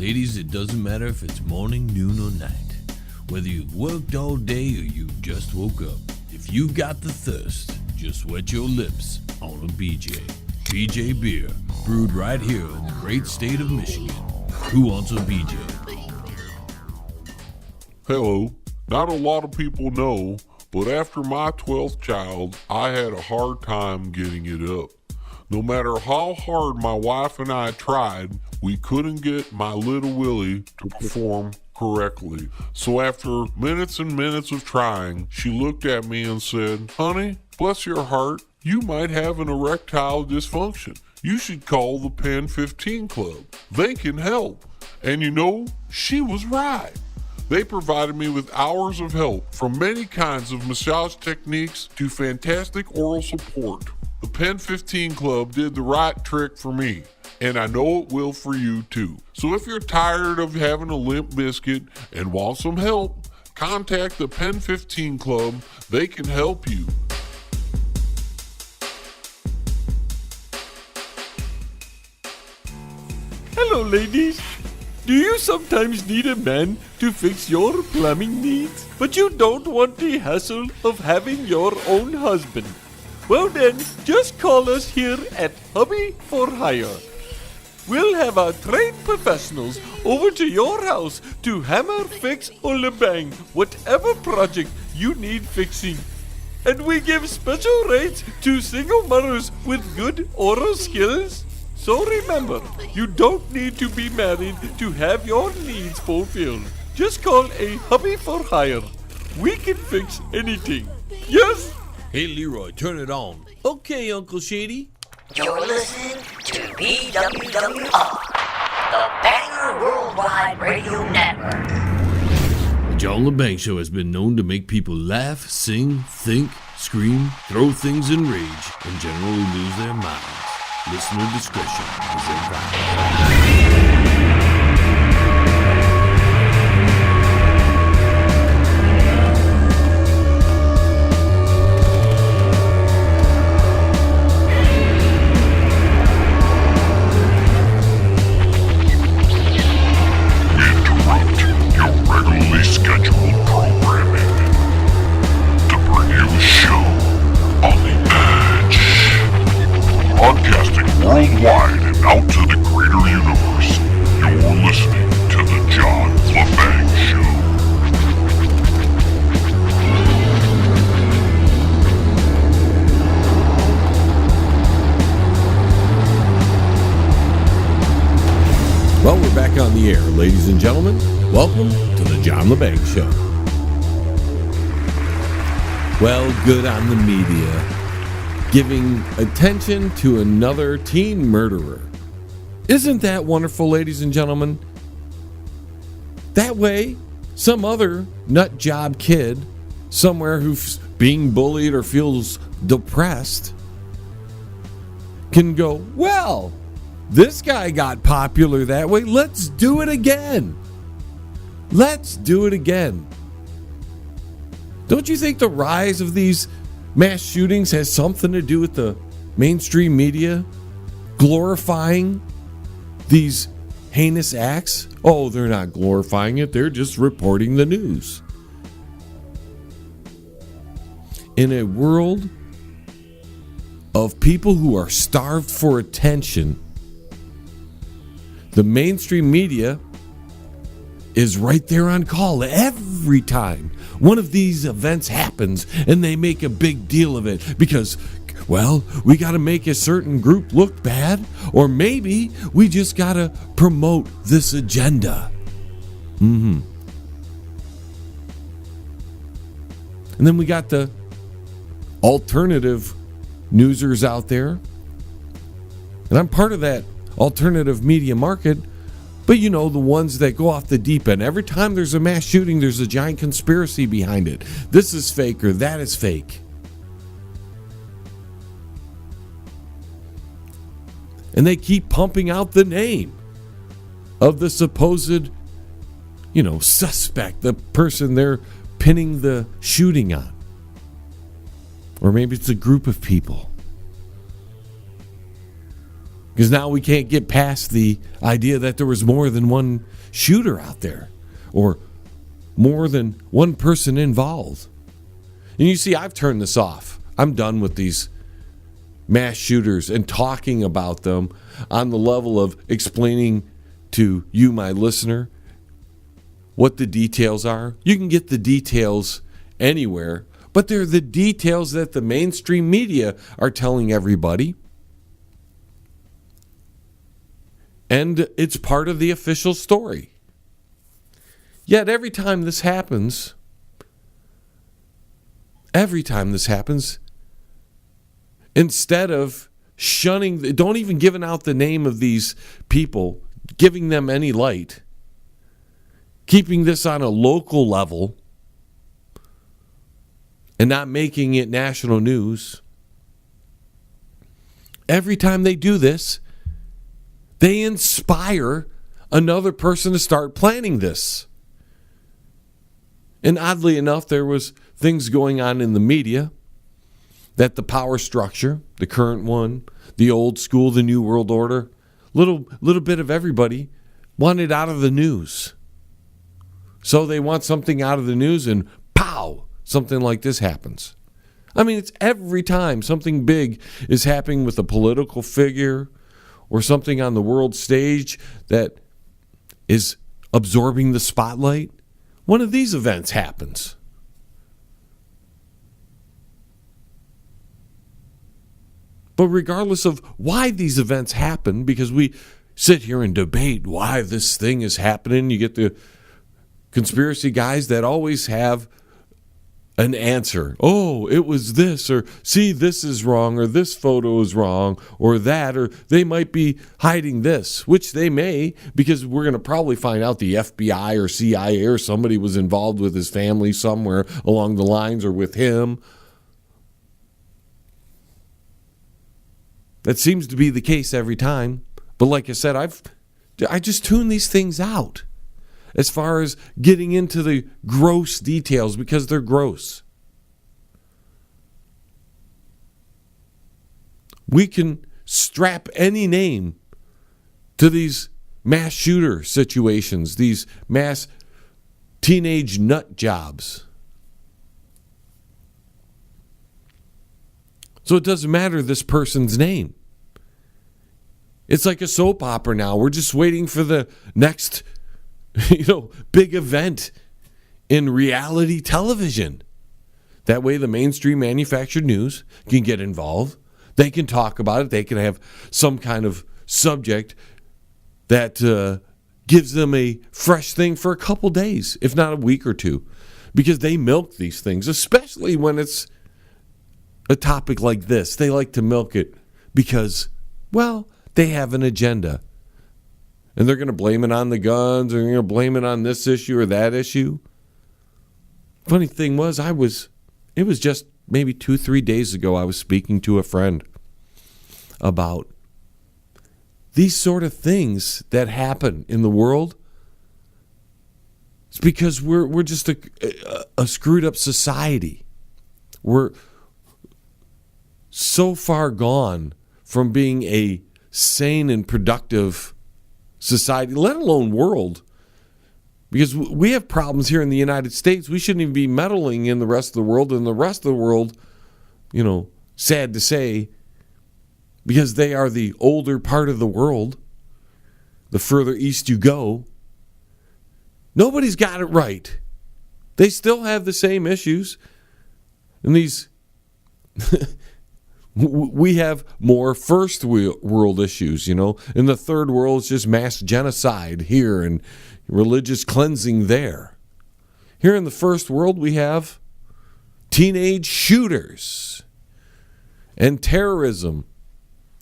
Ladies, it doesn't matter if it's morning, noon, or night. Whether you've worked all day or you just woke up. If you've got the thirst, just wet your lips on a BJ. BJ beer, brewed right here in the great state of Michigan. Who wants a BJ? Hello. Not a lot of people know, but after my 12th child, I had a hard time getting it up. No matter how hard my wife and I tried, we couldn't get my little Willie to perform correctly. So after minutes and minutes of trying, she looked at me and said, "Honey, bless your heart, you might have an erectile dysfunction. You should call the Pen 15 Club. They can help." And you know, she was right. They provided me with hours of help, from many kinds of massage techniques to fantastic oral support. The Pen 15 Club did the right trick for me, and I know it will for you too. So if you're tired of having a limp biscuit and want some help, contact the Pen 15 Club. They can help you. Hello, ladies. Do you sometimes need a man to fix your plumbing needs, but you don't want the hassle of having your own husband? Well then, just call us here at Hubby for Hire. We'll have our trained professionals over to your house to hammer, fix, or lebang whatever project you need fixing. And we give special rates to single mothers with good oral skills. So remember, you don't need to be married to have your needs fulfilled. Just call a Hubby for Hire. We can fix anything. Yes? Hey, Leroy, turn it on. Okay, Uncle Shady. You're listening to BWWR, the Banger Worldwide Radio Network. The John Lebang Show has been known to make people laugh, sing, think, scream, throw things in rage, and generally lose their minds. Listener discretion is advised. Worldwide and out to the greater universe, you're listening to the John Lebang Show. Well, we're back on the air, ladies and gentlemen. Welcome to the John Lebang Show. Well, good on the media. Giving attention to another teen murderer. Isn't that wonderful, ladies and gentlemen? That way, some other nut job kid somewhere who's being bullied or feels depressed can go, well, this guy got popular that way. Let's do it again. Let's do it again. Don't you think the rise of these mass shootings has something to do with the mainstream media glorifying these heinous acts? Oh, they're not glorifying it. They're just reporting the news. In a world of people who are starved for attention, the mainstream media is right there on call every time one of these events happens, and they make a big deal of it because, well, we got to make a certain group look bad, or maybe we just got to promote this agenda. And then we got the alternative newsers out there, and I'm part of that alternative media market. But you know, the ones that go off the deep end. Every time there's a mass shooting, there's a giant conspiracy behind it. This is fake or that is fake. And they keep pumping out the name of the supposed, suspect, the person they're pinning the shooting on. Or maybe it's a group of people. Because now we can't get past the idea that there was more than one shooter out there or more than one person involved. And you see, I've turned this off. I'm done with these mass shooters and talking about them on the level of explaining to you, my listener, what the details are. You can get the details anywhere, but they're the details that the mainstream media are telling everybody. And it's part of the official story. Yet every time this happens, instead of shunning, don't even giving out the name of these people, giving them any light, keeping this on a local level and not making it national news, every time they do this, they inspire another person to start planning this. And oddly enough, there was things going on in the media that the power structure, the current one, the old school, the new world order, little bit of everybody wanted out of the news. So they want something out of the news and pow, something like this happens. I mean, it's every time something big is happening with a political figure or something on the world stage that is absorbing the spotlight, one of these events happens. But regardless of why these events happen, because we sit here and debate why this thing is happening, you get the conspiracy guys that always have an answer. Oh, it was this, or see, this is wrong, or this photo is wrong, or that, or they might be hiding this, which they may, because we're going to probably find out the FBI or CIA or somebody was involved with his family somewhere along the lines or with him. That seems to be the case every time. But like I said, I just tune these things out as far as getting into the gross details because they're gross. We can strap any name to these mass shooter situations, these mass teenage nut jobs. So it doesn't matter this person's name. It's like a soap opera now. We're just waiting for the next big event in reality television. That way the mainstream manufactured news can get involved. They can talk about it. They can have some kind of subject that gives them a fresh thing for a couple days, if not a week or two, because they milk these things, especially when it's a topic like this. They like to milk it because, well, they have an agenda. And they're going to blame it on the guns, or they're going to blame it on this issue or that issue. Funny thing was, it was just maybe 2-3 days ago, I was speaking to a friend about these sort of things that happen in the world. It's because we're just a screwed up society. We're so far gone from being a sane and productive society, let alone world, because we have problems here in the United States. We shouldn't even be meddling in the rest of the world, and the rest of the world, sad to say, because they are the older part of the world, the further east you go, nobody's got it right. They still have the same issues, and these we have more first world issues, In the third world, it's just mass genocide here and religious cleansing there. Here in the first world, we have teenage shooters and terrorism.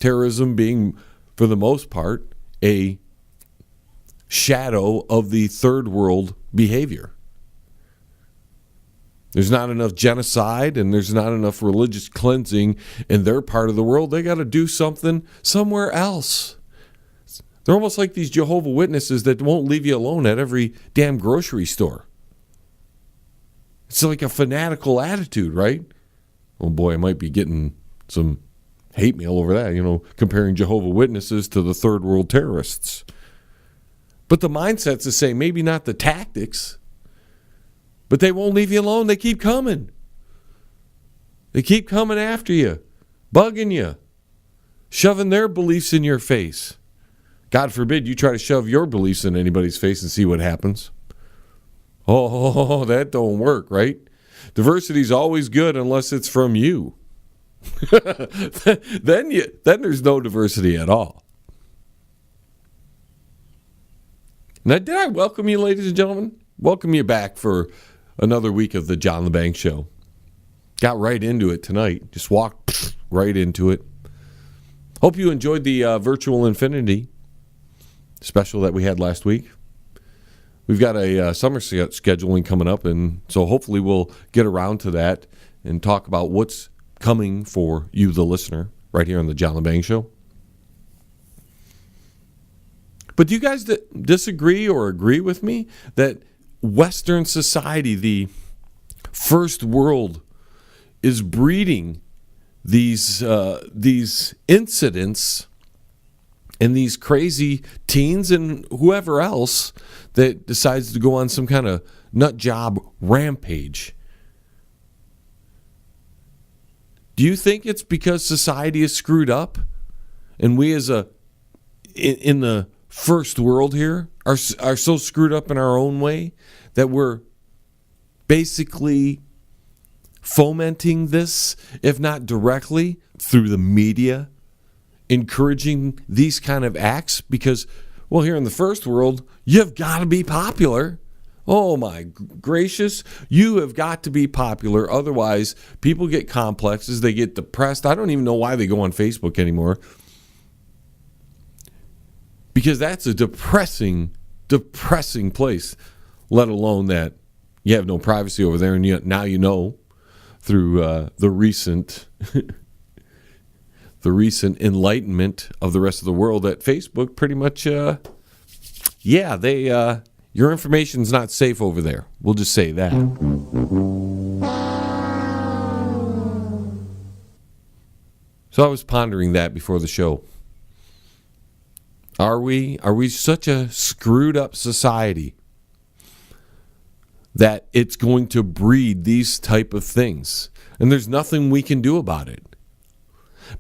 Terrorism being, for the most part, a shadow of the third world behavior. There's not enough genocide and there's not enough religious cleansing in their part of the world. They got to do something somewhere else. They're almost like these Jehovah's Witnesses that won't leave you alone at every damn grocery store. It's like a fanatical attitude, right? Oh boy, I might be getting some hate mail over that, comparing Jehovah's Witnesses to the third world terrorists. But the mindset's the same. Maybe not the tactics, but they won't leave you alone. They keep coming. They keep coming after you, bugging you, shoving their beliefs in your face. God forbid you try to shove your beliefs in anybody's face and see what happens. Oh, that don't work, right? Diversity's always good unless it's from you. then there's no diversity at all. Now, did I welcome you, ladies and gentlemen? Welcome you back for another week of the John Lebang Show. Got right into it tonight. Just walked right into it. Hope you enjoyed the Virtual Infinity special that we had last week. We've got a summer scheduling coming up, and so hopefully we'll get around to that and talk about what's coming for you, the listener, right here on the John Lebang Show. But do you guys disagree or agree with me that Western society, the first world, is breeding these incidents and these crazy teens and whoever else that decides to go on some kind of nut job rampage? Do you think it's because society is screwed up and we as in the first world here are so screwed up in our own way that we're basically fomenting this, if not directly, through the media, encouraging these kind of acts? Because, well, here in the first world, you've got to be popular. Oh, my gracious. You have got to be popular. Otherwise, people get complexes. They get depressed. I don't even know why they go on Facebook anymore. Because that's a depressing place, let alone that you have no privacy over there. And now you know through the recent enlightenment of the rest of the world that Facebook pretty much, your information's not safe over there. We'll just say that. So I was pondering that before the show. Are we such a screwed up society that it's going to breed these type of things? And there's nothing we can do about it.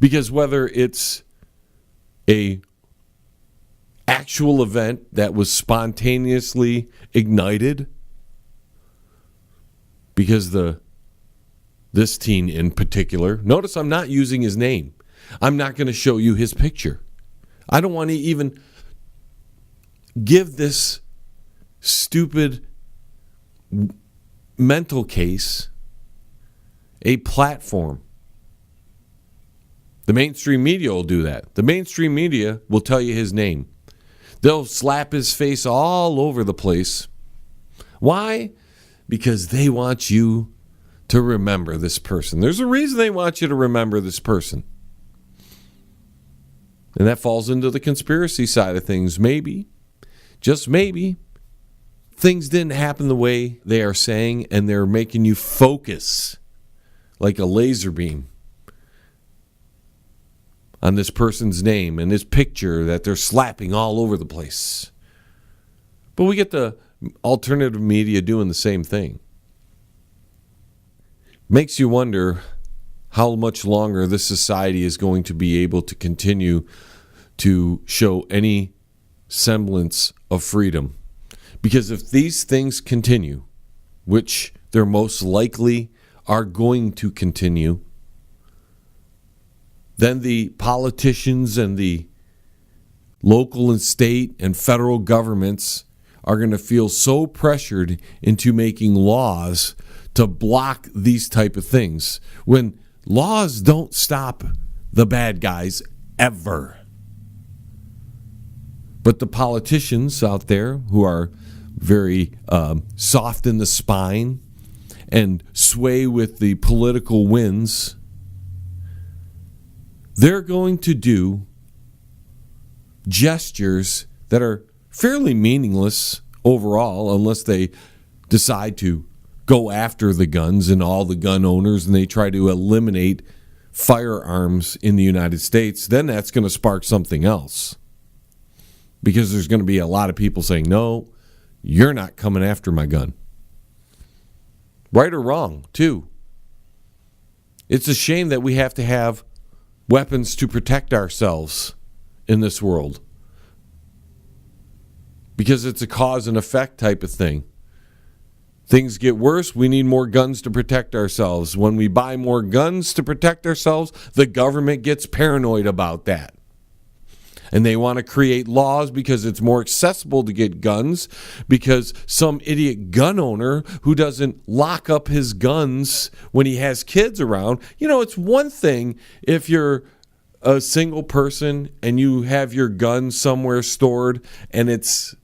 Because whether it's a actual event that was spontaneously ignited because this teen in particular, notice I'm not using his name. I'm not going to show you his picture. I don't want to even give this stupid mental case a platform. The mainstream media will do that. The mainstream media will tell you his name. They'll slap his face all over the place. Why? Because they want you to remember this person. There's a reason they want you to remember this person. And that falls into the conspiracy side of things. Maybe, just maybe, things didn't happen the way they are saying, and they're making you focus like a laser beam on this person's name and this picture that they're slapping all over the place. But we get the alternative media doing the same thing. Makes you wonder how much longer this society is going to be able to continue to show any semblance of freedom. Because if these things continue, which they're most likely are going to continue, then the politicians and the local and state and federal governments are going to feel so pressured into making laws to block these type of things, when laws don't stop the bad guys ever. But the politicians out there who are very soft in the spine and sway with the political winds, they're going to do gestures that are fairly meaningless overall, unless they decide to go after the guns and all the gun owners and they try to eliminate firearms in the United States, then that's going to spark something else. Because there's going to be a lot of people saying, no, you're not coming after my gun. Right or wrong, too. It's a shame that we have to have weapons to protect ourselves in this world. Because it's a cause and effect type of thing. Things get worse, we need more guns to protect ourselves. When we buy more guns to protect ourselves, the government gets paranoid about that. And they want to create laws because it's more accessible to get guns, because some idiot gun owner who doesn't lock up his guns when he has kids around. You know, it's one thing if you're a single person and you have your gun somewhere stored and it's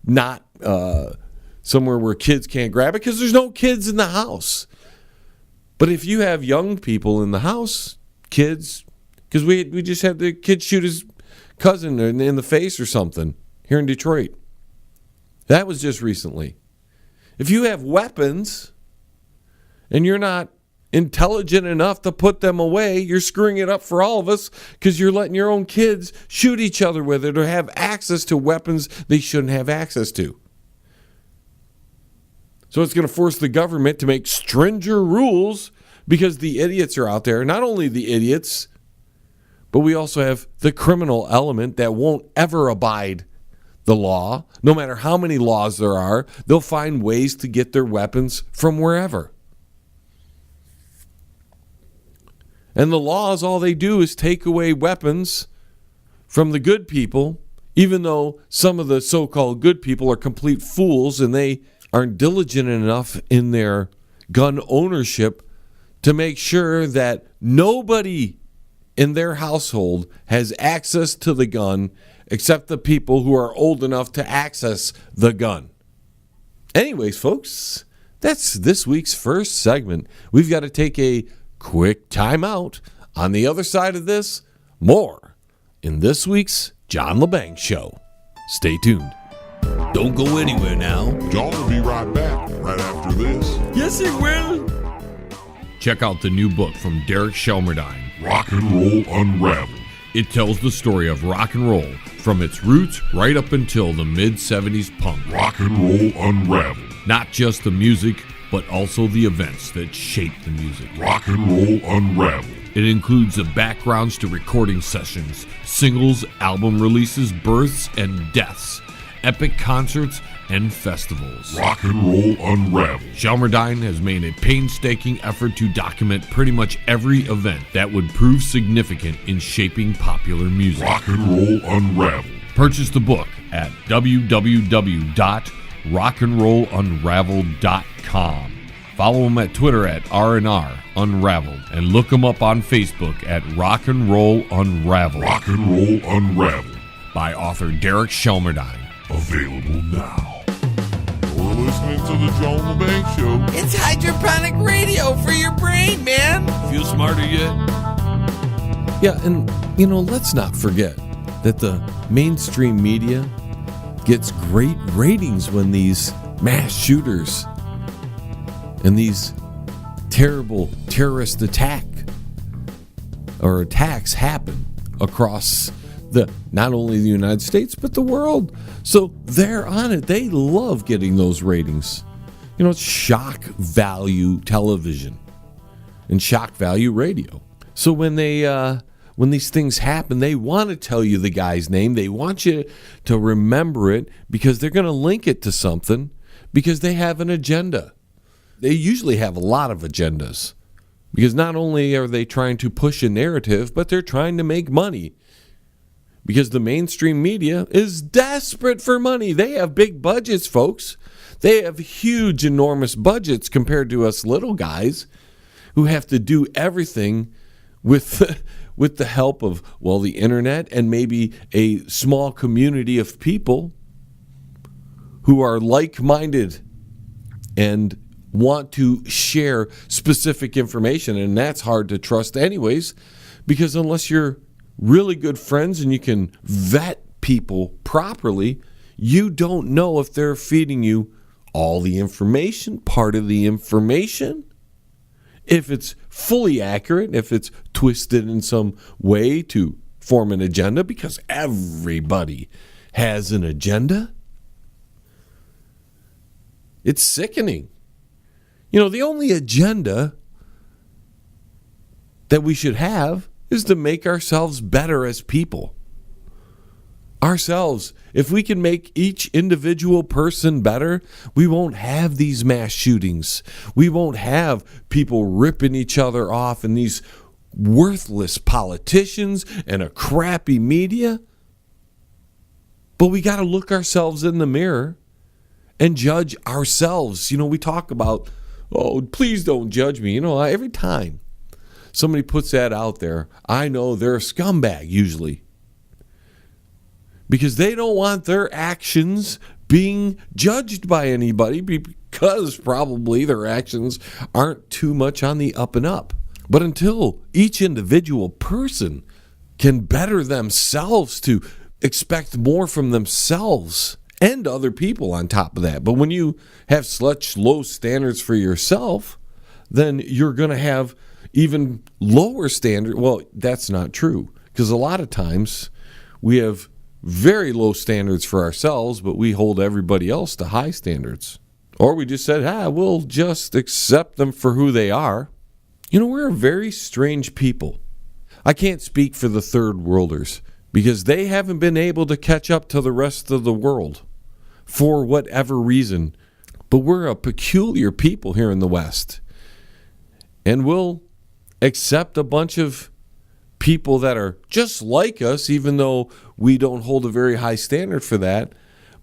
not somewhere where kids can't grab it because there's no kids in the house. But if you have young people in the house, kids, because we just had the kid shoot his cousin in the face or something here in Detroit. That was just recently. If you have weapons and you're not intelligent enough to put them away, you're screwing it up for all of us because you're letting your own kids shoot each other with it or have access to weapons they shouldn't have access to. So it's going to force the government to make stringent rules because the idiots are out there. Not only the idiots, but we also have the criminal element that won't ever abide the law. No matter how many laws there are, they'll find ways to get their weapons from wherever. And the laws, all they do is take away weapons from the good people, even though some of the so-called good people are complete fools and they aren't diligent enough in their gun ownership to make sure that nobody in their household has access to the gun except the people who are old enough to access the gun. Anyways, folks, that's this week's first segment. We've got to take a quick time out. On the other side of this, more in this week's John Lebang Show. Stay tuned. Don't go anywhere now. John will be right back right after this. Yes, he will. Check out the new book from Derek Shelmerdine, Rock and Roll Unraveled. It tells the story of rock and roll from its roots right up until the mid-'70s punk. Rock and Roll Unraveled. Not just the music, but also the events that shaped the music. Rock and Roll Unraveled. It includes the backgrounds to recording sessions, singles, album releases, births and deaths, epic concerts, and festivals. Rock and Roll Unraveled. Shelmerdine has made a painstaking effort to document pretty much every event that would prove significant in shaping popular music. Rock and Roll Unraveled. Purchase the book at www.rockandrollunraveled.com. Follow him at Twitter at R&R Unraveled and look him up on Facebook at Rock and Roll Unraveled. Rock and Roll Unraveled. By author Derek Shelmerdine. Available now. You're listening to the John Lebang Show. It's hydroponic radio for your brain, man. Feel smarter yet? Yeah, and, let's not forget that the mainstream media gets great ratings when these mass shooters and these terrible terrorist attacks happen across not only the United States, but the world. So they're on it. They love getting those ratings. It's shock value television and shock value radio. So when these things happen, they want to tell you the guy's name. They want you to remember it because they're going to link it to something because they have an agenda. They usually have a lot of agendas because not only are they trying to push a narrative, but they're trying to make money. Because the mainstream media is desperate for money. They have big budgets, folks. They have huge, enormous budgets compared to us little guys who have to do everything with the help of, the internet and maybe a small community of people who are like-minded and want to share specific information. And that's hard to trust anyways, because unless you're really good friends and you can vet people properly, you don't know if they're feeding you all the information, part of the information, if it's fully accurate, if it's twisted in some way to form an agenda, because everybody has an agenda. It's sickening. The only agenda that we should have is to make ourselves better as people. Ourselves. If we can make each individual person better, we won't have these mass shootings. We won't have people ripping each other off and these worthless politicians and a crappy media. But we got to look ourselves in the mirror and judge ourselves. We talk about, oh, please don't judge me. Every time somebody puts that out there, I know they're a scumbag usually. Because they don't want their actions being judged by anybody, because probably their actions aren't too much on the up and up. But until each individual person can better themselves to expect more from themselves and other people on top of that. But when you have such low standards for yourself, then you're going to have even lower standards. Well, that's not true, because a lot of times we have very low standards for ourselves, but we hold everybody else to high standards. Or we just said, we'll just accept them for who they are. We're a very strange people. I can't speak for the third worlders, because they haven't been able to catch up to the rest of the world for whatever reason. But we're a peculiar people here in the West. And we'll accept a bunch of people that are just like us, even though we don't hold a very high standard for that.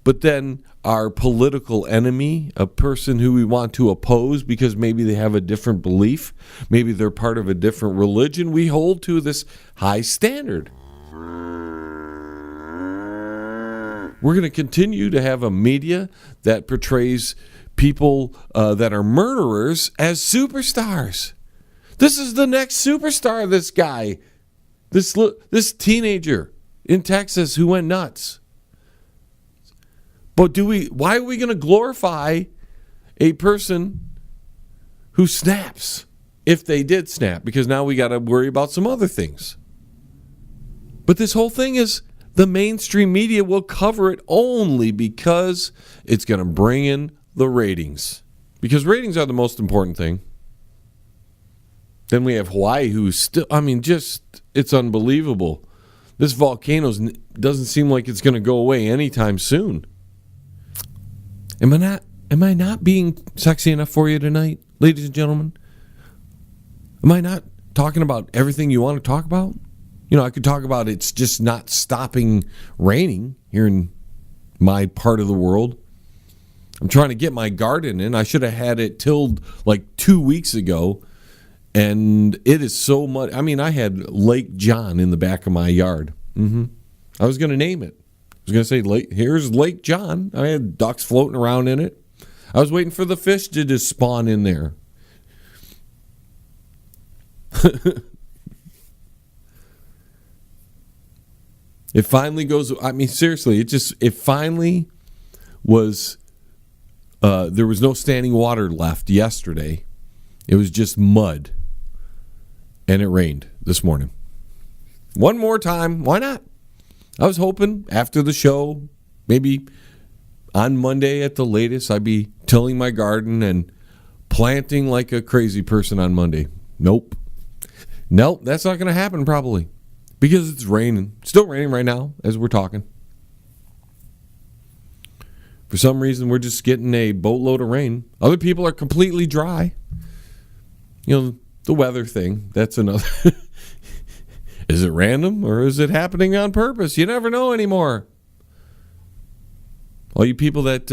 But then our political enemy, a person who we want to oppose because maybe they have a different belief, maybe they're part of a different religion, we hold to this high standard. We're going to continue to have a media that portrays people that are murderers as superstars. This is the next superstar, this guy. This teenager in Texas who went nuts. But why are we going to glorify a person who snaps, if they did snap? Because now we got to worry about some other things. But this whole thing is the mainstream media will cover it only because it's going to bring in the ratings. Because ratings are the most important thing. Then we have Hawaii, who's still, it's unbelievable. This volcano doesn't seem like it's going to go away anytime soon. Am I not being sexy enough for you tonight, ladies and gentlemen? Am I not talking about everything you want to talk about? I could talk about it's just not stopping raining here in my part of the world. I'm trying to get my garden in. I should have had it tilled like 2 weeks ago. And it is so much. I had Lake John in the back of my yard. I was going to name it. I was going to say, here's Lake John. I had ducks floating around in it. I was waiting for the fish to just spawn in there. It finally goes. Seriously, it finally was. There was no standing water left yesterday. It was just mud. And it rained this morning. One more time. Why not? I was hoping after the show, maybe on Monday at the latest, I'd be tilling my garden and planting like a crazy person on Monday. Nope, that's not going to happen probably. Because it's raining. Still raining right now as we're talking. For some reason, we're just getting a boatload of rain. Other people are completely dry. The weather thing, that's another. Is it random or is it happening on purpose? You never know anymore. All you people that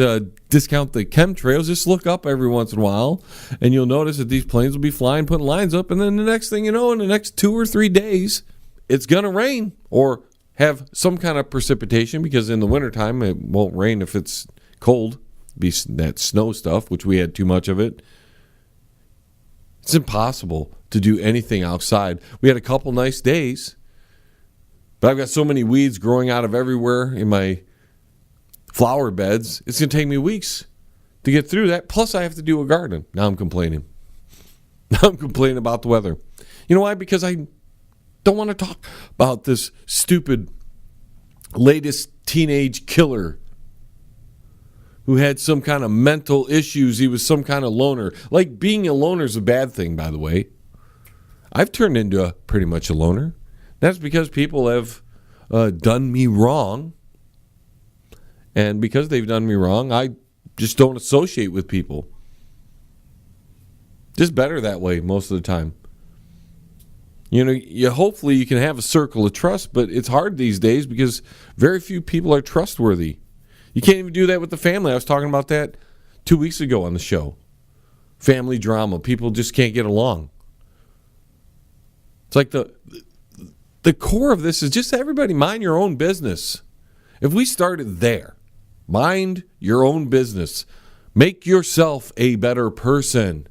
discount the chemtrails, just look up every once in a while and you'll notice that these planes will be flying, putting lines up, and then the next thing you know, in the next 2 or 3 days, it's going to rain or have some kind of precipitation, because in the wintertime it won't rain if it's cold. It'll be that snow stuff, which we had too much of it. It's impossible to do anything outside. We had a couple nice days, but I've got so many weeds growing out of everywhere in my flower beds. It's going to take me weeks to get through that. Plus, I have to do a garden. Now I'm complaining. I'm complaining about the weather. You know why? Because I don't want to talk about this stupid latest teenage killer who had some kind of mental issues. He was some kind of loner. Like, being a loner is a bad thing, by the way. I've turned into pretty much a loner. That's because people have done me wrong. And because they've done me wrong, I just don't associate with people. Just better that way most of the time. You know, hopefully you can have a circle of trust, but it's hard these days because very few people are trustworthy. You can't even do that with the family. I was talking about that 2 weeks ago on the show. Family drama. People just can't get along. It's like the core of this is just everybody mind your own business. If we started there, mind your own business. Make yourself a better person.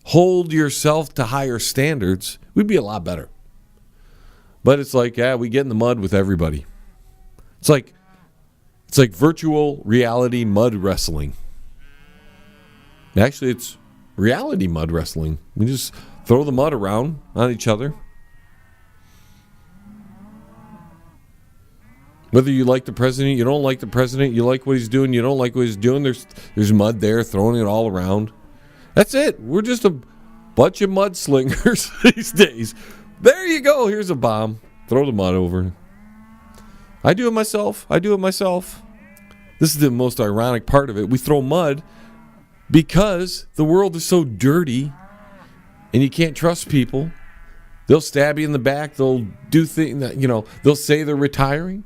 Hold yourself to higher standards. We'd be a lot better. But it's like, we get in the mud with everybody. It's like virtual reality mud wrestling. Actually, it's reality mud wrestling. We just throw the mud around on each other. Whether you like the president, you don't like the president, you like what he's doing, you don't like what he's doing, there's mud there, throwing it all around. That's it. We're just a bunch of mudslingers these days. There you go. Here's a bomb. Throw the mud over. I do it myself. This is the most ironic part of it. We throw mud because the world is so dirty and you can't trust people. They'll stab you in the back. They'll do things that, they'll say they're retiring.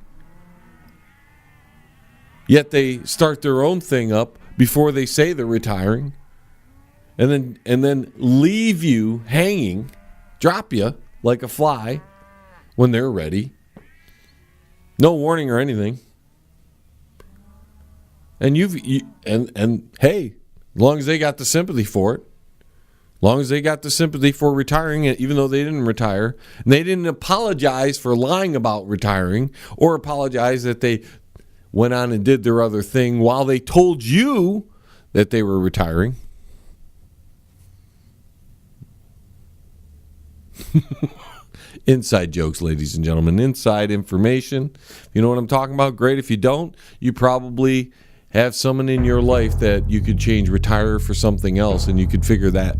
Yet they start their own thing up before they say they're retiring. And then leave you hanging, drop you like a fly when they're ready. No warning or anything. And hey, as long as they got the sympathy for it, as long as they got the sympathy for retiring, even though they didn't retire, and they didn't apologize for lying about retiring or apologize that they went on and did their other thing while they told you that they were retiring. Inside jokes, ladies and gentlemen. Inside information. You know what I'm talking about? Great. If you don't, you probably have someone in your life that you could change, retire for something else, and you could figure that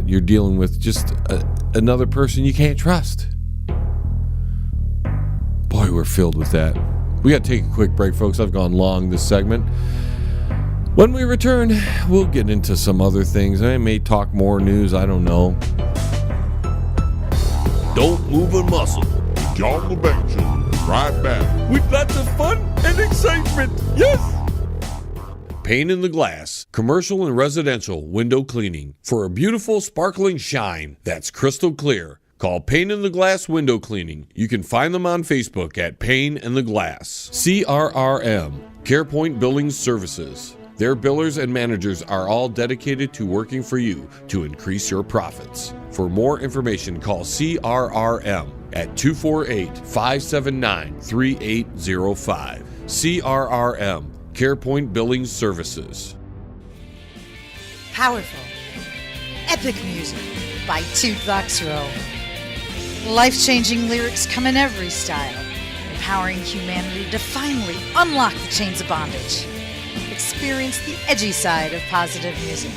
you're dealing with just another person you can't trust. Boy, we're filled with that. We got to take a quick break, folks. I've gone long this segment. When we return, we'll get into some other things. I may talk more news. I don't know. Don't move a muscle. John Lebang Show. Right back. With lots of fun and excitement. Yes. Pane in the Glass, commercial and residential window cleaning for a beautiful sparkling shine that's crystal clear. Call Pane in the Glass Window Cleaning. You can find them on Facebook at Pane in the Glass. CRRM, CarePoint Billing Services. Their billers and managers are all dedicated to working for you to increase your profits. For more information, call CRRM at 248-579-3805. CRRM, CarePoint Billing Services. Powerful, epic music by Toothbox Row. Life-changing lyrics come in every style, empowering humanity to finally unlock the chains of bondage. Experience the edgy side of positive music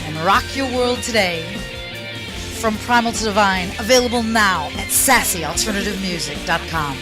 and rock your world today. From Primal to Divine, available now at sassyalternativemusic.com.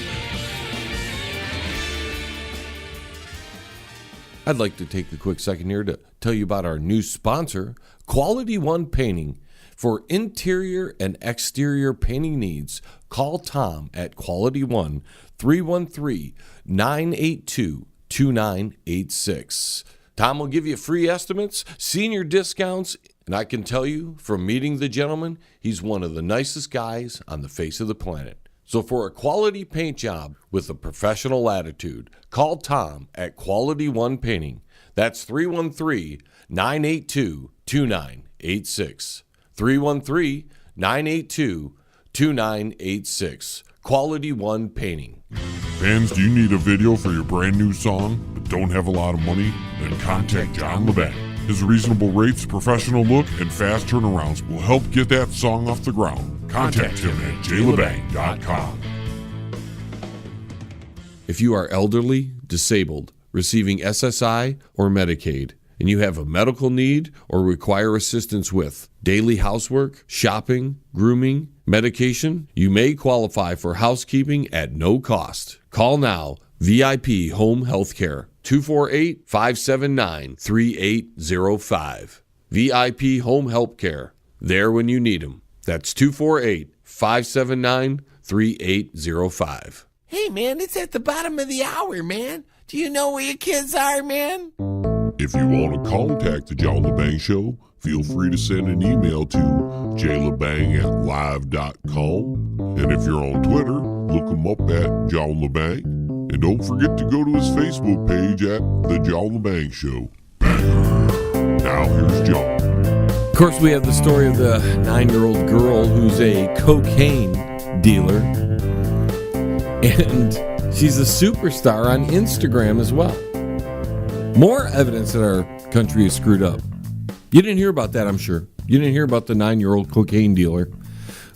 I'd like to take a quick second here to tell you about our new sponsor, Quality One Painting. For interior and exterior painting needs, call Tom at Quality One, 313-982-2986. Tom will give you free estimates, senior discounts, and I can tell you from meeting the gentleman, he's one of the nicest guys on the face of the planet. So for a quality paint job with a professional attitude, call Tom at Quality One Painting. That's 313-982-2986. 313-982-2986. Quality One Painting. Fans, do you need a video for your brand new song but don't have a lot of money? Then contact John Lebang. His reasonable rates, professional look, and fast turnarounds will help get that song off the ground. Contact him at jlebang.com. If you are elderly, disabled, receiving SSI or Medicaid, and you have a medical need or require assistance with daily housework, shopping, grooming, medication, you may qualify for housekeeping at no cost. Call now. VIP Home Healthcare, 248-579-3805. VIP Home Healthcare, there when you need them. That's 248-579-3805. Hey, man, it's at the bottom of the hour, man. Do you know where your kids are, man? If you want to contact the John LeBang Show, feel free to send an email to jlebang@live.com. And if you're on Twitter, look him up at John LeBang. And don't forget to go to his Facebook page at The John LeBang Show. Now here's John. Of course, we have the story of the 9-year-old girl who's a cocaine dealer. And she's a superstar on Instagram as well. More evidence that our country is screwed up. You didn't hear about that, I'm sure. You didn't hear about the 9-year-old cocaine dealer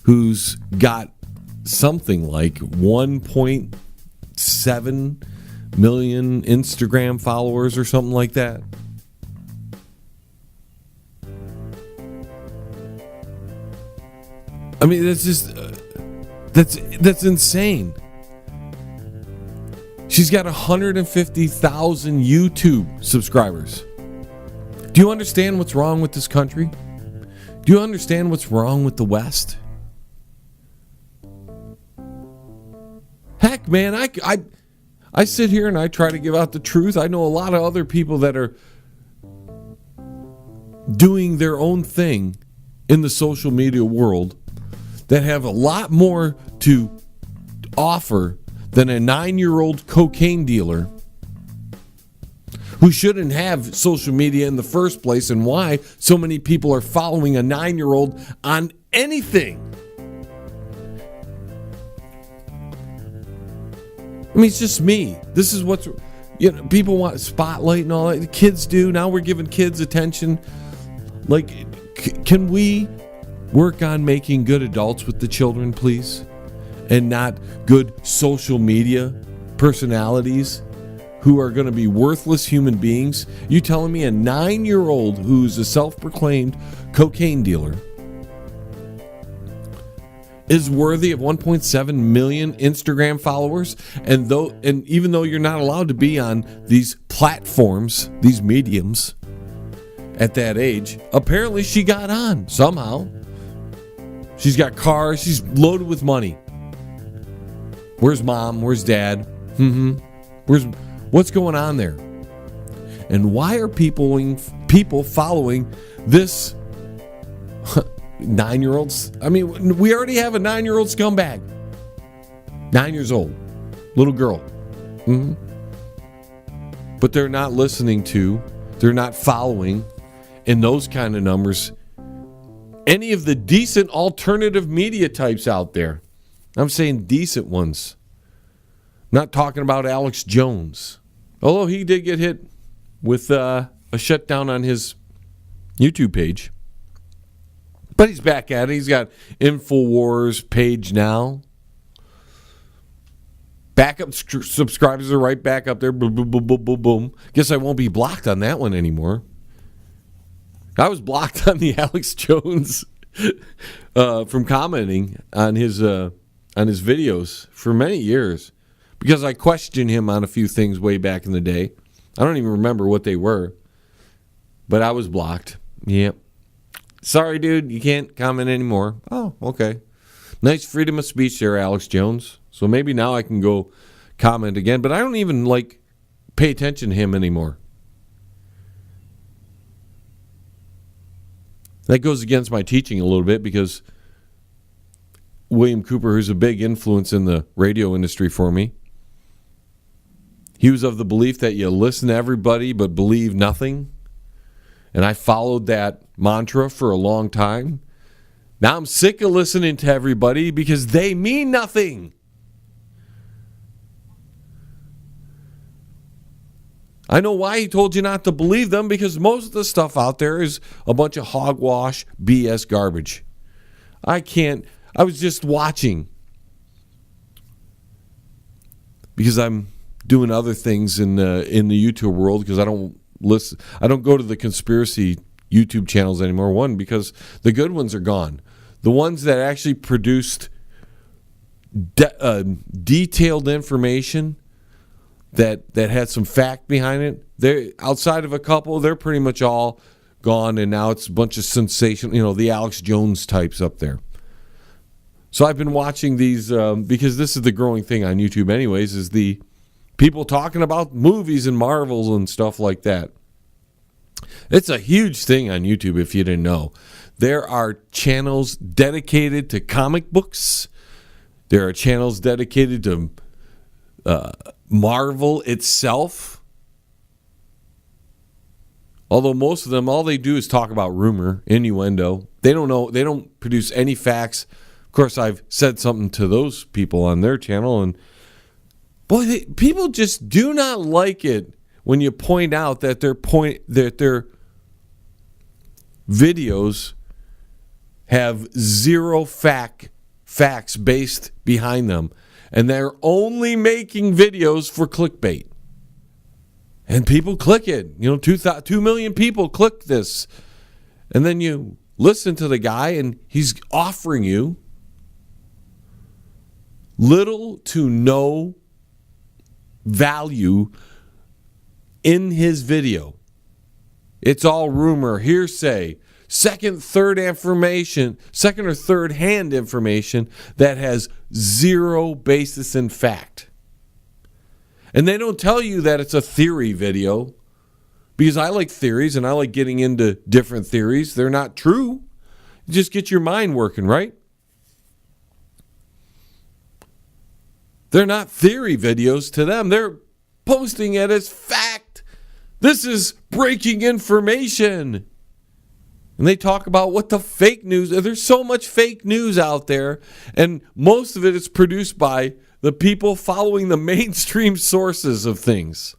who's got something like 1.7 million Instagram followers or something like that. I mean, that's just that's insane. She's got 150,000 YouTube subscribers. Do you understand what's wrong with this country? Do you understand what's wrong with the West? Heck, man, I sit here and I try to give out the truth. I know a lot of other people that are doing their own thing in the social media world that have a lot more to offer than a 9-year-old cocaine dealer who shouldn't have social media in the first place, and why so many people are following a 9-year-old on anything. I mean, it's just me. This is what's, people want spotlight and all that. The kids do. Now we're giving kids attention. Like, can we work on making good adults with the children, please? And not good social media personalities who are going to be worthless human beings? You telling me a 9-year-old who's a self-proclaimed cocaine dealer is worthy of 1.7 million Instagram followers? And even though you're not allowed to be on these platforms, these mediums, at that age, apparently she got on somehow. She's got cars. She's loaded with money. Where's mom? Where's dad? What's going on there? And why are people following this 9-year-olds? I mean, we already have a 9-year-old scumbag. 9 years old. Little girl. But they're not listening to, they're not following in those kind of numbers any of the decent alternative media types out there. I'm saying decent ones. Not talking about Alex Jones. Although he did get hit with a shutdown on his YouTube page. But he's back at it. He's got InfoWars page now. Backup subscribers are right back up there. Boom, boom, boom, boom, boom, boom. Guess I won't be blocked on that one anymore. I was blocked on the Alex Jones from commenting on his videos for many years because I questioned him on a few things way back in the day. I don't even remember what they were, but I was blocked. Yep. Sorry, dude, you can't comment anymore. Oh, okay. Nice freedom of speech there, Alex Jones. So maybe now I can go comment again, but I don't even pay attention to him anymore. That goes against my teaching a little bit because William Cooper, who's a big influence in the radio industry for me, he was of the belief that you listen to everybody but believe nothing. And I followed that mantra for a long time. Now I'm sick of listening to everybody because they mean nothing. I know why he told you not to believe them, because most of the stuff out there is a bunch of hogwash, BS garbage. I was just watching because I'm doing other things in the YouTube world, because I don't go to the conspiracy YouTube channels anymore. One, because the good ones are gone. The ones that actually produced detailed information that had some fact behind it, they're outside of a couple, they're pretty much all gone, and now it's a bunch of sensation, the Alex Jones types up there. So I've been watching these because this is the growing thing on YouTube anyways, is the people talking about movies and Marvels and stuff like that. It's a huge thing on YouTube if you didn't know. There are channels dedicated to comic books. There are channels dedicated to Marvel itself. Although most of them, all they do is talk about rumor, innuendo. They don't know. They don't produce any facts. Of course, I've said something to those people on their channel, and boy, people just do not like it when you point out that their videos have zero facts based behind them, and they're only making videos for clickbait. And people click it. 2 million people click this. And then you listen to the guy, and he's offering you little to no value in his video. It's all rumor, hearsay, second or third hand information that has zero basis in fact. And they don't tell you that it's a theory video, because I like theories and I like getting into different theories. They're not true. You just get your mind working, right? They're not theory videos to them. They're posting it as fact. This is breaking information. And they talk about what the fake news. There's so much fake news out there, and most of it is produced by the people following the mainstream sources of things.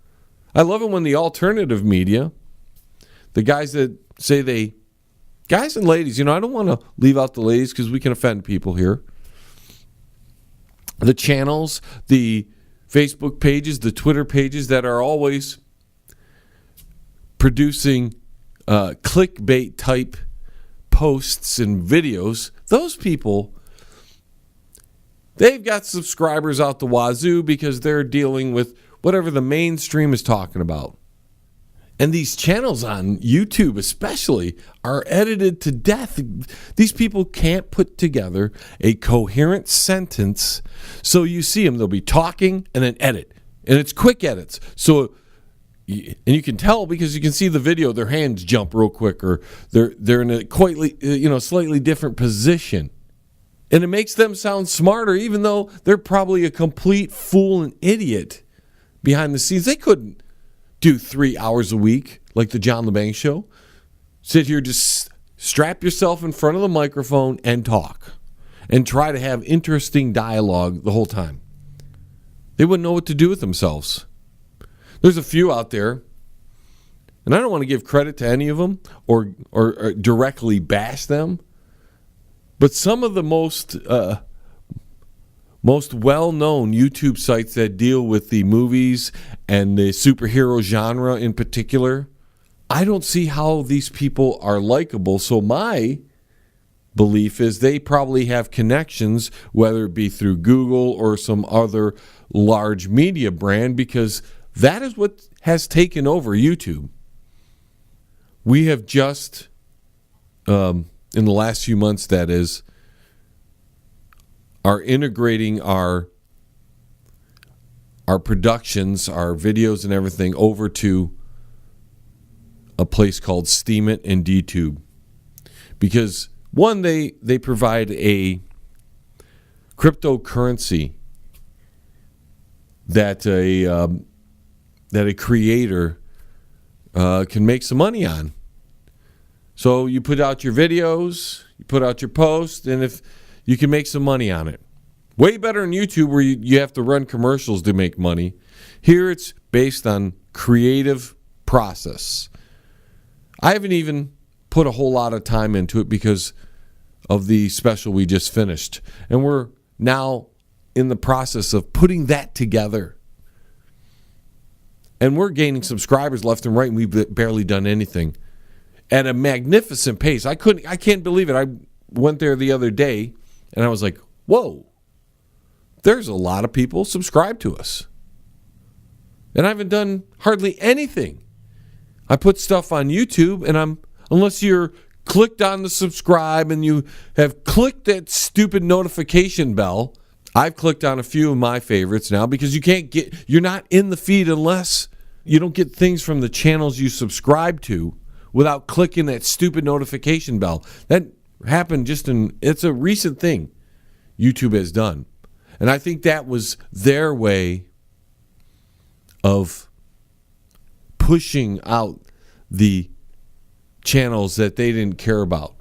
I love it when the alternative media, the guys that say guys and ladies, I don't want to leave out the ladies because we can offend people here. The channels, the Facebook pages, the Twitter pages that are always producing clickbait type posts and videos, those people, they've got subscribers out the wazoo because they're dealing with whatever the mainstream is talking about. And these channels on YouTube especially are edited to death. These people can't put together a coherent sentence. So you see them, they'll be talking and then edit. And it's quick edits. So, and you can tell because you can see the video, their hands jump real quick, or they're in a slightly different position. And it makes them sound smarter, even though they're probably a complete fool and idiot behind the scenes. They couldn't do 3 hours a week like the John Lebang Show. Sit here, just strap yourself in front of the microphone and talk. And try to have interesting dialogue the whole time. They wouldn't know what to do with themselves. There's a few out there, and I don't want to give credit to any of them or directly bash them, but some of the most well-known YouTube sites that deal with the movies and the superhero genre in particular, I don't see how these people are likable. So my belief is they probably have connections, whether it be through Google or some other large media brand, because that is what has taken over YouTube. We have just, in the last few months, that is, are integrating our productions, our videos and everything over to a place called Steemit and DTube. Because one, they provide a cryptocurrency that a creator can make some money on. So you put out your videos, you put out your posts, and if you can make some money on it. Way better than YouTube, where you have to run commercials to make money. Here it's based on creative process. I haven't even put a whole lot of time into it because of the special we just finished. And we're now in the process of putting that together. And we're gaining subscribers left and right, and we've barely done anything at a magnificent pace. I can't believe it. I went there the other day, and I was like, whoa, there's a lot of people subscribed to us. And I haven't done hardly anything. I put stuff on YouTube, and unless you're clicked on the subscribe and you have clicked that stupid notification bell, I've clicked on a few of my favorites now because you're not in the feed unless you don't get things from the channels you subscribe to without clicking that stupid notification bell. That happened it's a recent thing YouTube has done. And I think that was their way of pushing out the channels that they didn't care about.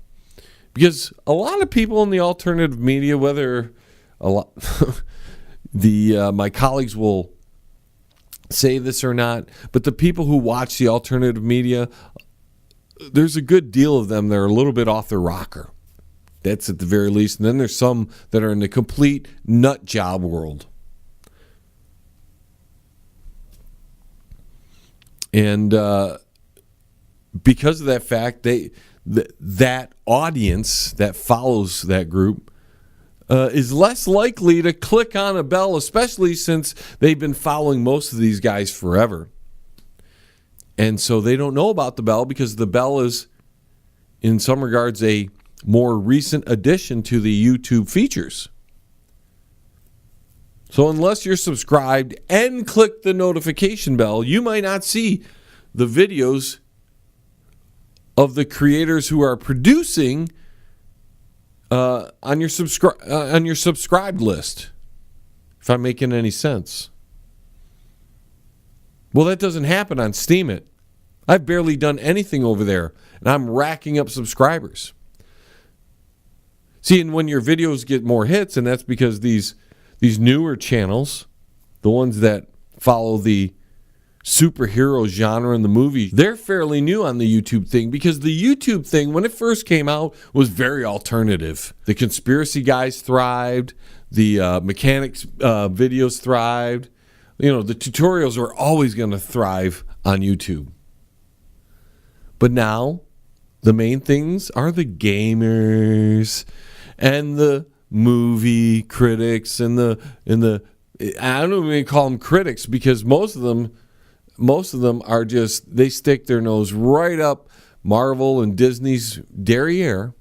Because a lot of people in the alternative media, whether my colleagues will say this or not, but the people who watch the alternative media, there's a good deal of them that are a little bit off their rocker. That's at the very least. And then there's some that are in the complete nut job world. And because of that fact, that audience that follows that group is less likely to click on a bell, especially since they've been following most of these guys forever. And so they don't know about the bell because the bell is, in some regards, a more recent addition to the YouTube features. So unless you're subscribed and click the notification bell, you might not see the videos of the creators who are producing on your subscribed list, if I'm making any sense. Well, that doesn't happen on Steam It. I've barely done anything over there, and I'm racking up subscribers. See, and when your videos get more hits, and that's because these newer channels, the ones that follow the superhero genre in the movie, they're fairly new on the YouTube thing, because the YouTube thing, when it first came out, was very alternative. The conspiracy guys thrived. The mechanics videos thrived. The tutorials are always going to thrive on YouTube. But now, the main things are the gamers and the movie critics and the I don't even call them critics, because most of them are just, they stick their nose right up Marvel and Disney's derriere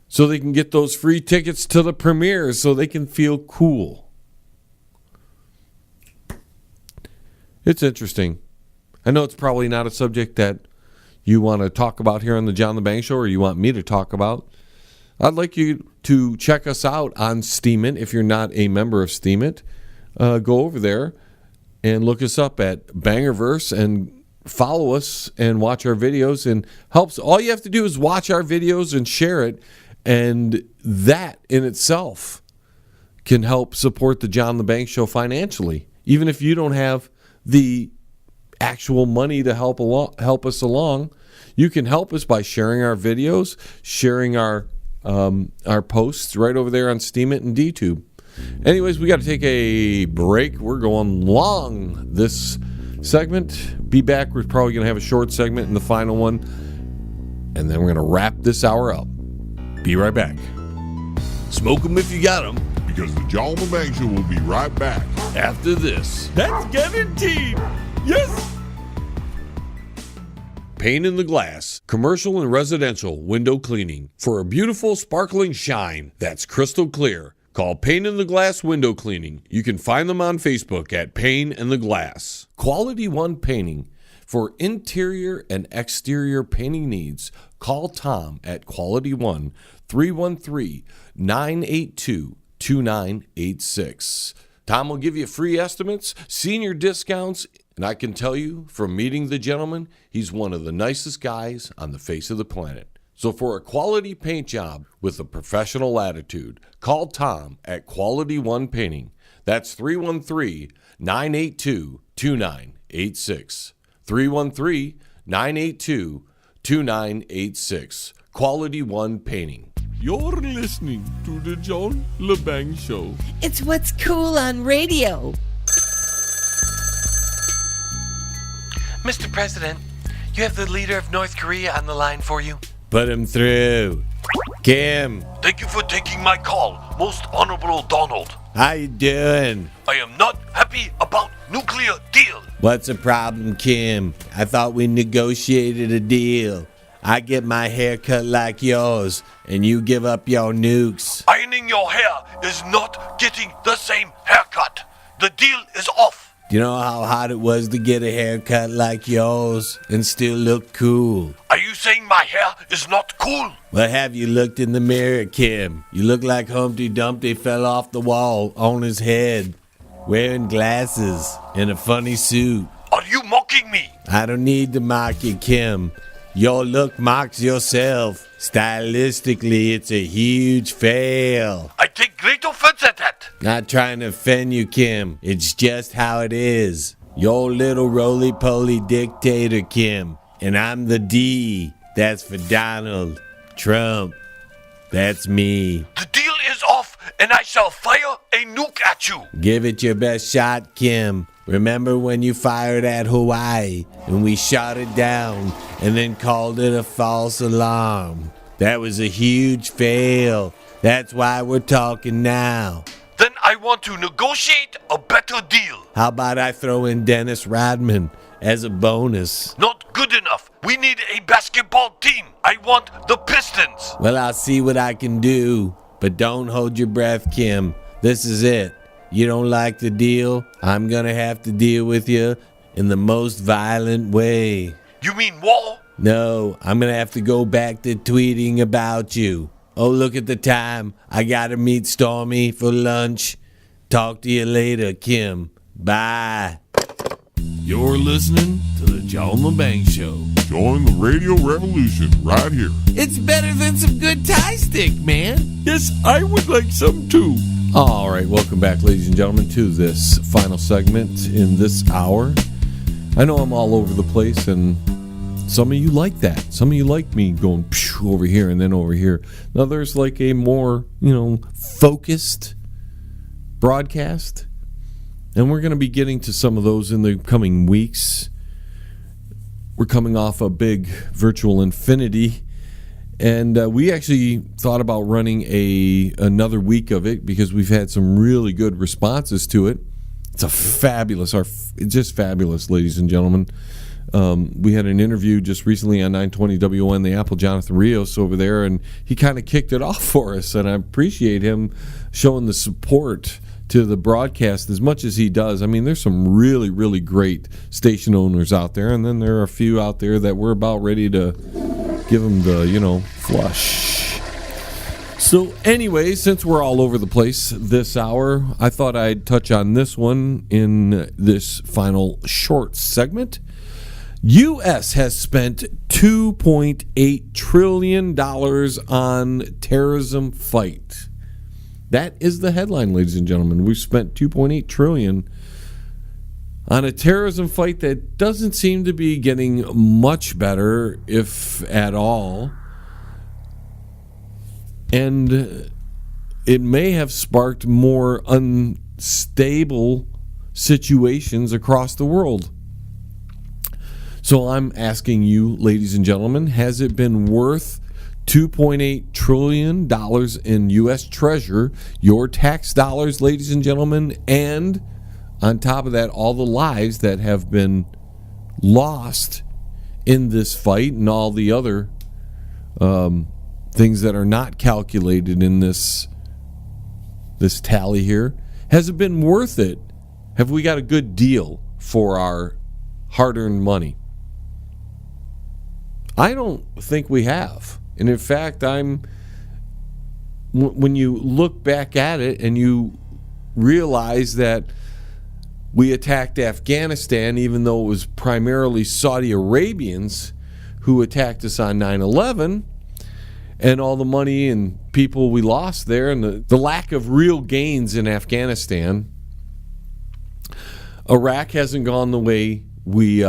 so they can get those free tickets to the premieres so they can feel cool. It's interesting. I know it's probably not a subject that you want to talk about here on the John LeBang Show, or you want me to talk about. I'd like you to check us out on Steam It. If you're not a member of Steam It, go over there and look us up at Bangerverse and follow us and watch our videos. And helps. All you have to do is watch our videos and share it, and that in itself can help support the John LeBang Show financially. Even if you don't have the actual money to help us along, you can help us by sharing our videos, sharing our posts right over there on Steam It and DTube. Anyways, we got to take a break. We're going long this segment. Be back. We're probably going to have a short segment in the final one, and then we're going to wrap this hour up. Be right back. Smoke them if you got them, Because the John LeBang Show will be right back. after this. That's guaranteed. Yes. Pane in the Glass, commercial and residential window cleaning for a beautiful sparkling shine that's crystal clear. Call Pane in the Glass Window Cleaning. You can find them on Facebook at Pane in the Glass. Quality One Painting. For interior and exterior painting needs, call Tom at Quality One, 313-982-2986. Tom will give you free estimates, senior discounts, and I can tell you from meeting the gentleman, he's one of the nicest guys on the face of the planet. So for a quality paint job with a professional attitude, call Tom at Quality One Painting. That's 313 313-982-2986. 313-982-2986. Quality One Painting. You're listening to the John Lebang Show. It's what's cool on radio. Mr. President, you have the leader of North Korea on the line for you. Put him through. Kim, Thank you for taking my call, Most Honorable Donald. how you doing? I am not happy about nuclear deal. What's the problem, Kim? I thought we negotiated a deal. I get my hair cut like yours, and you give up your nukes. Ironing your hair is not getting the same haircut. The deal is off. Do you know how hard it was to get a haircut like yours and still look cool? Are you saying my hair is not cool? Well, have you looked in the mirror, Kim? You look like Humpty Dumpty fell off the wall on his head, wearing glasses and a funny suit. Are you mocking me? I don't need to mock you, Kim. Your look mocks yourself. Stylistically, it's a huge fail. I take great offense at that. Not trying to offend you, Kim. It's just how it is. Your little roly-poly dictator, Kim. And I'm the D. That's for Donald Trump. That's me. The deal is off, and I shall fire a nuke at you. Give it your best shot, Kim. Remember when you fired at Hawaii and we shot it down and then called it a false alarm? That was a huge fail. That's why we're talking now. Then I want to negotiate a better deal. How about I throw in Dennis Rodman as a bonus? Not good enough. We need a basketball team. I want the Pistons. Well, I'll see what I can do. But don't hold your breath, Kim. This is it. You don't like the deal? I'm gonna have to deal with you in the most violent way. You mean war? No, I'm gonna have to go back to tweeting about you. Oh, look at the time. I gotta meet Stormy for lunch. Talk to you later, Kim. Bye. You're listening to the John Lebang Show. Join the radio revolution right here. It's better than some good Thai stick, man. Yes, I would like some too. All right, welcome back, ladies and gentlemen, to this final segment in this hour. I know I'm all over the place, and some of you like that. Some of you like me going over here and then over here. Now, there's like a more, focused broadcast, and we're going to be getting to some of those in the coming weeks. We're coming off a big virtual infinity, and we actually thought about running another week of it because we've had some really good responses to it. It's just fabulous, ladies and gentlemen. We had an interview just recently on 920 WN, the Apple, Jonathan Rios over there, and he kind of kicked it off for us, and I appreciate him showing the support to the broadcast as much as he does. I mean, there's some really, really great station owners out there, and then there are a few out there that we're about ready to give them the, flush. So anyway, since we're all over the place this hour, I thought I'd touch on this one in this final short segment. U.S. has spent $2.8 trillion on terrorism fight. That is the headline, ladies and gentlemen. We've spent $2.8 trillion on a terrorism fight that doesn't seem to be getting much better, if at all. And it may have sparked more unstable situations across the world. So I'm asking you, ladies and gentlemen, has it been worth $2.8 trillion in U.S. Treasury, your tax dollars, ladies and gentlemen, and on top of that, all the lives that have been lost in this fight and all the other things that are not calculated in this tally here? Has it been worth it? Have we got a good deal for our hard-earned money? I don't think we have. And in fact, when you look back at it and you realize that we attacked Afghanistan, even though it was primarily Saudi Arabians who attacked us on 9/11, and all the money and people we lost there, and the lack of real gains in Afghanistan, Iraq hasn't gone the way we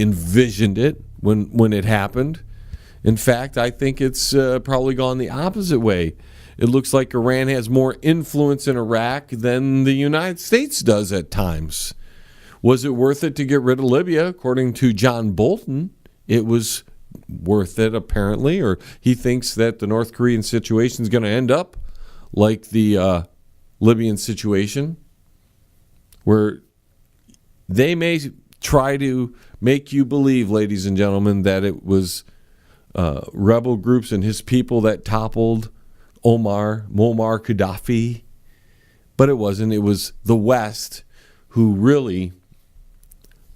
envisioned it when it happened. In fact, I think it's probably gone the opposite way. It looks like Iran has more influence in Iraq than the United States does at times. Was it worth it to get rid of Libya? According to John Bolton, it was worth it, apparently, or he thinks that the North Korean situation is going to end up like the Libyan situation, where they may try to make you believe, ladies and gentlemen, that it was rebel groups and his people that toppled Muammar Gaddafi, but it wasn't. It was the West who really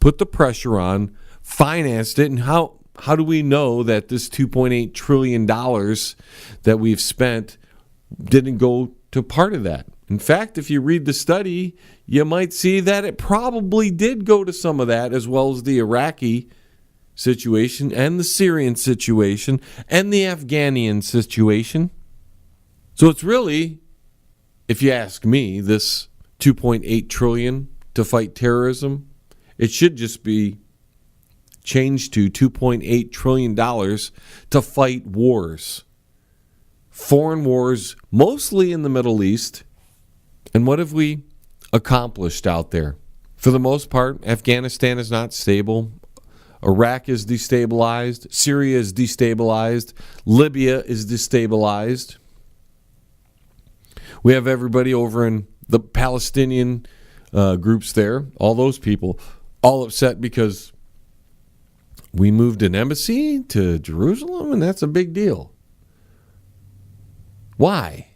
put the pressure on, financed it, and how do we know that this $2.8 trillion that we've spent didn't go to part of that? In fact, if you read the study, you might see that it probably did go to some of that, as well as the Iraqi situation and the Syrian situation and the Afghanian situation. So it's really, if you ask me, this $2.8 trillion to fight terrorism, it should just be changed to $2.8 trillion to fight wars. Foreign wars, mostly in the Middle East. And what have we accomplished out there? For the most part, Afghanistan is not stable. Iraq is destabilized. Syria is destabilized. Libya is destabilized. We have everybody over in the Palestinian groups there, all those people, all upset because we moved an embassy to Jerusalem, and that's a big deal. Why?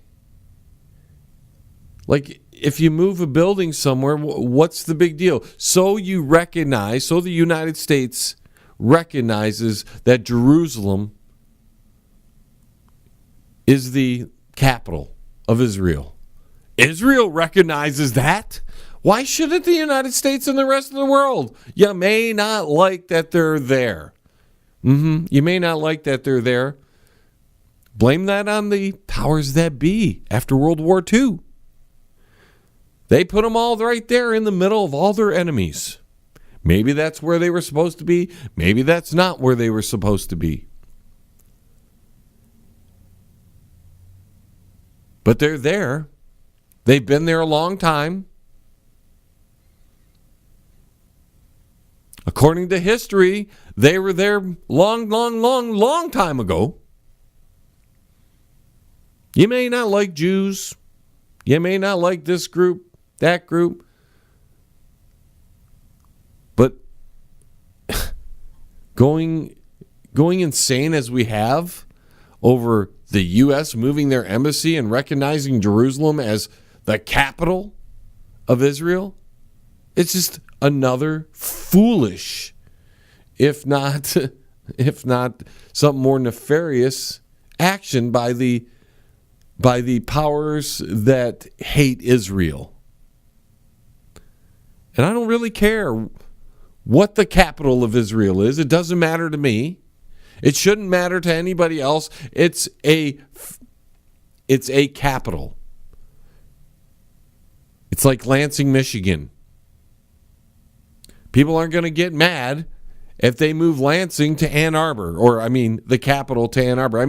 Like, if you move a building somewhere, what's the big deal? So the United States recognizes that Jerusalem is the capital of Israel. Israel recognizes that. Why shouldn't the United States and the rest of the world? You may not like that they're there. You may not like that they're there. Blame that on the powers that be after World War II. They put them all right there in the middle of all their enemies. Maybe that's where they were supposed to be. Maybe that's not where they were supposed to be. But they're there. They've been there a long time. According to history, they were there long time ago. You may not like Jews. You may not like this group, that group. But going insane as we have over the U.S. moving their embassy and recognizing Jerusalem as the capital of Israel, it's just another foolish, if not something more nefarious action by the powers that hate Israel. And I don't really care what the capital of Israel is. It doesn't matter to me. It shouldn't matter to anybody else. It's a capital. It's like Lansing, Michigan. People aren't going to get mad if they move Lansing to Ann Arbor, the capital to Ann Arbor.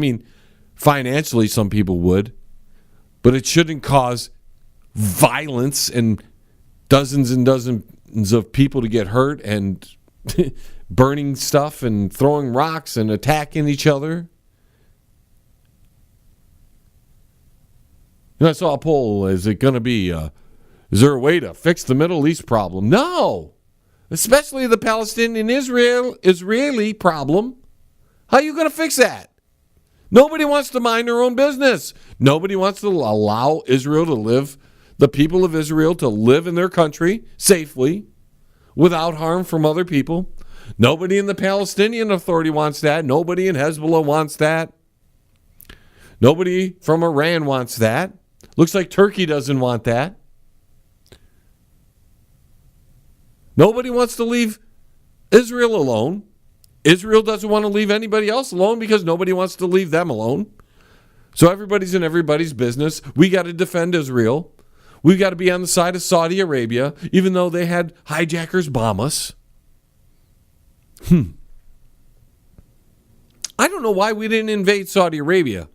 Financially, some people would, but it shouldn't cause violence and dozens and dozens of people to get hurt and burning stuff and throwing rocks and attacking each other. I saw a poll. Is there a way to fix the Middle East problem? No. Especially the Palestinian-Israeli problem. How are you going to fix that? Nobody wants to mind their own business. Nobody wants to allow the people of Israel to live in their country safely without harm from other people. Nobody in the Palestinian Authority wants that. Nobody in Hezbollah wants that. Nobody from Iran wants that. Looks like Turkey doesn't want that. Nobody wants to leave Israel alone. Israel doesn't want to leave anybody else alone because nobody wants to leave them alone. So everybody's in everybody's business. We got to defend Israel. we've got to be on the side of Saudi Arabia, even though they had hijackers bomb us. I don't know why we didn't invade Saudi Arabia.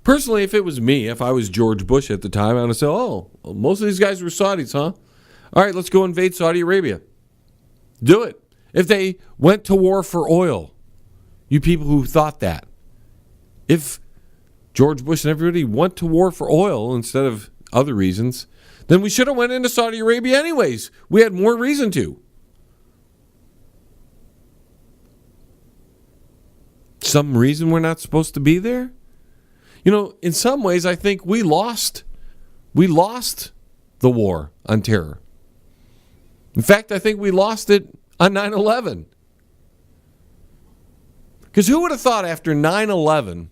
Personally, if it was me, if I was George Bush at the time, I would say, oh, most of these guys were Saudis, huh? All right, let's go invade Saudi Arabia. Do it. If they went to war for oil, you people who thought that. If George Bush and everybody went to war for oil instead of other reasons, then we should have went into Saudi Arabia anyways. We had more reason to. Some reason we're not supposed to be there? You know, in some ways, I think we lost the war on terror. In fact, I think we lost it on 9/11. Because who would have thought after 9/11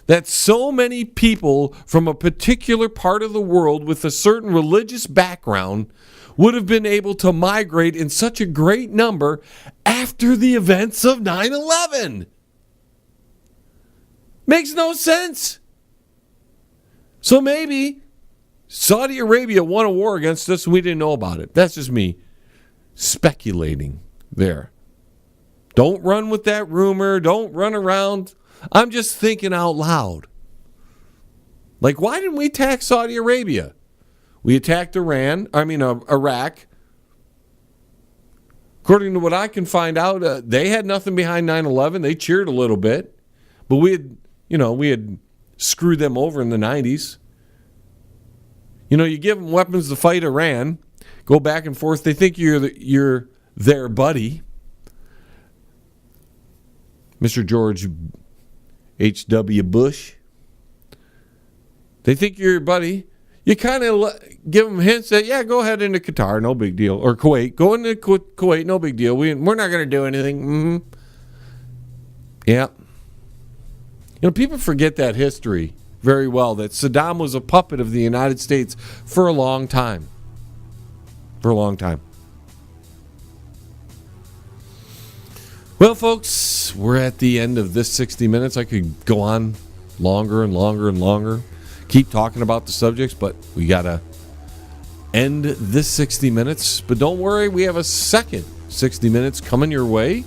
that so many people from a particular part of the world with a certain religious background would have been able to migrate in such a great number after the events of 9/11? Makes no sense. So maybe Saudi Arabia won a war against us and we didn't know about it. That's just me speculating there. Don't run with that rumor. Don't run around. I'm just thinking out loud. Like, why didn't we attack Saudi Arabia? We attacked Iraq. According to what I can find out, they had nothing behind 9/11. They cheered a little bit. But we had screwed them over in the 90s. You know, you give them weapons to fight Iran, go back and forth. They think you're their buddy. Mr. George H.W. Bush. They think you're your buddy. You kind of give them hints that, yeah, go ahead into Qatar, no big deal. Or Kuwait. Go into Kuwait, no big deal. We're not going to do anything. Mm-hmm. Yeah. You know, people forget that history very well, that Saddam was a puppet of the United States for a long time. For a long time. Well, folks, we're at the end of this 60 minutes. I could go on longer and longer and longer, keep talking about the subjects, but we got to end this 60 minutes. But don't worry, we have a second 60 minutes coming your way.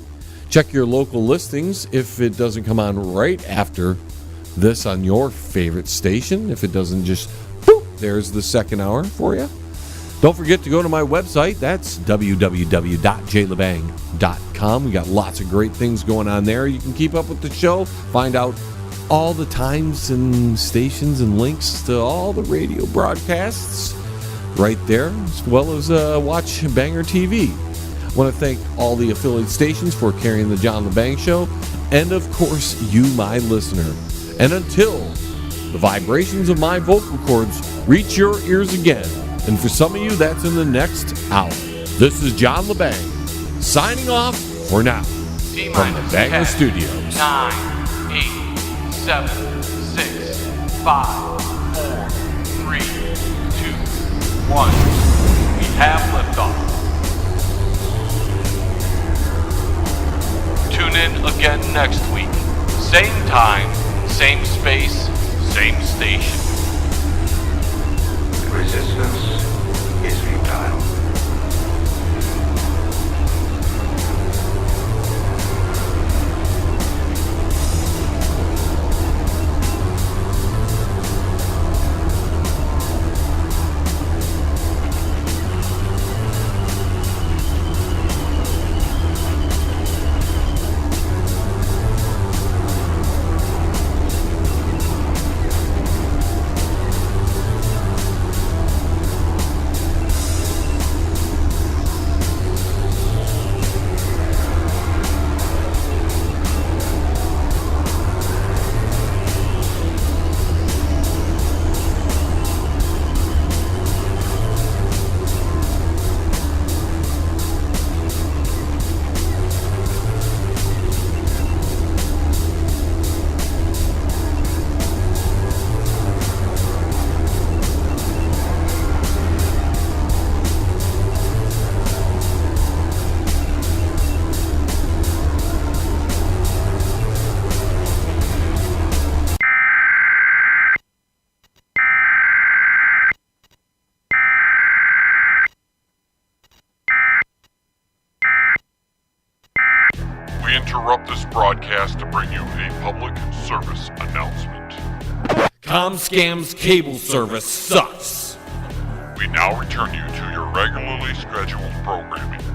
Check your local listings if it doesn't come on right after this on your favorite station. If it doesn't, just boop, there's the second hour for you. Don't forget to go to my website. That's www.jlebang.com. We got lots of great things going on there. You can keep up with the show, find out all the times and stations and links to all the radio broadcasts right there, as well as watch Banger TV. I want to thank all the affiliate stations for carrying the John LeBang Show, and of course, you, my listener. And until the vibrations of my vocal cords reach your ears again, and for some of you, that's in the next hour. This is John LeBang, signing off for now from the Banger Studios. 9, 8, 7, 6, 5, 4, 3, 2, 1. We have liftoff. Tune in again next week. Same time, same space, same station. Resistance is futile. We interrupt this broadcast to bring you a public service announcement. ComScam's cable service sucks. We now return you to your regularly scheduled programming.